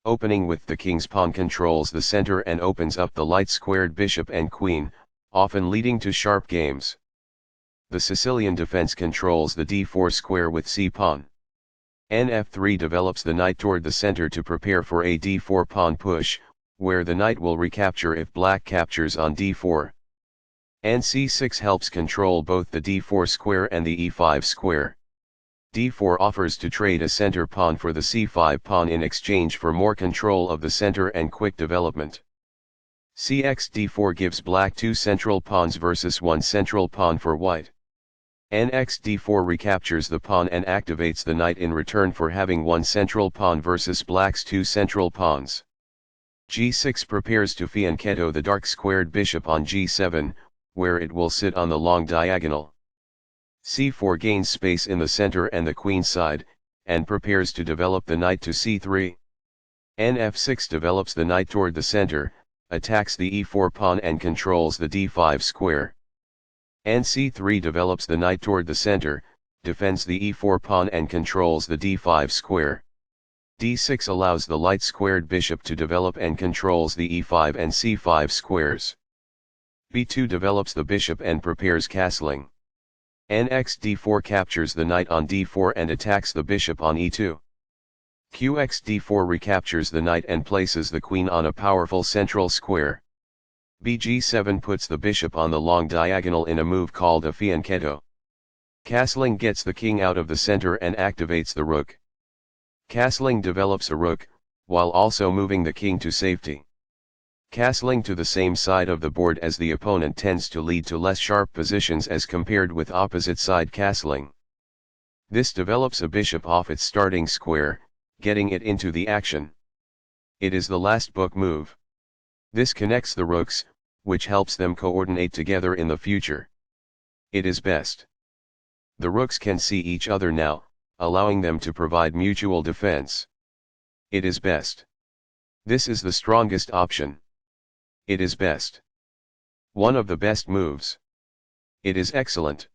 Opening with the king's pawn controls the center and opens up the light-squared bishop and queen, often leading to sharp games. The Sicilian defense controls the d4 square with c-pawn. Nf3 develops the knight toward the center to prepare for a d4 pawn push, where the knight will recapture if black captures on d4. Nc6 helps control both the d4 square and the e5 square. d4 offers to trade a center pawn for the c5 pawn in exchange for more control of the center and quick development. Cx d4 gives black 2 central pawns versus 1 central pawn for white. Nx d4 recaptures the pawn and activates the knight in return for having 1 central pawn versus black's 2 central pawns. g6 prepares to fianchetto the dark squared bishop on g7, where it will sit on the long diagonal. c4 gains space in the center and the queen side, and prepares to develop the knight to c3. Nf6 develops the knight toward the center, attacks the e4 pawn and controls the d5 square. Nc3 develops the knight toward the center, defends the e4 pawn and controls the d5 square. d6 allows the light-squared bishop to develop and controls the e5 and c5 squares. b2 develops the bishop and prepares castling. Nx d4 captures the knight on d4 and attacks the bishop on e2. Qx d4 recaptures the knight and places the queen on a powerful central square. Bg7 puts the bishop on the long diagonal in a move called a fianchetto. Castling gets the king out of the center and activates the rook. Castling develops a rook, while also moving the king to safety. Castling to the same side of the board as the opponent tends to lead to less sharp positions as compared with opposite side castling. This develops a bishop off its starting square, getting it into the action. It is the last book move. This connects the rooks, which helps them coordinate together in the future. It is best. The rooks can see each other now, allowing them to provide mutual defense. It is best. This is the strongest option. It is best. One of the best moves. It is excellent.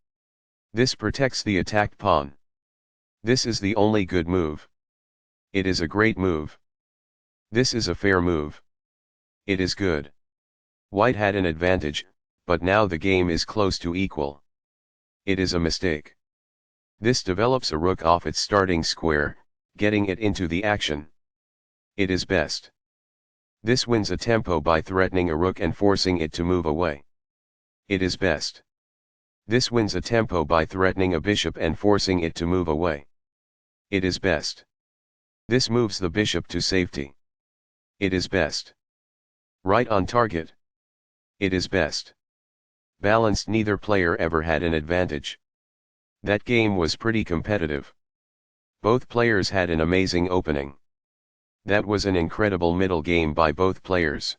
This protects the attacked pawn. This is the only good move. It is a great move. This is a fair move. It is good. White had an advantage, but now the game is close to equal. It is a mistake. This develops a rook off its starting square, getting it into the action. It is best. This wins a tempo by threatening a rook and forcing it to move away. It is best. This wins a tempo by threatening a bishop and forcing it to move away. It is best. This moves the bishop to safety. It is best. Right on target. It is best. Balanced. Neither player ever had an advantage. That game was pretty competitive. Both players had an amazing opening. That was an incredible middle game by both players.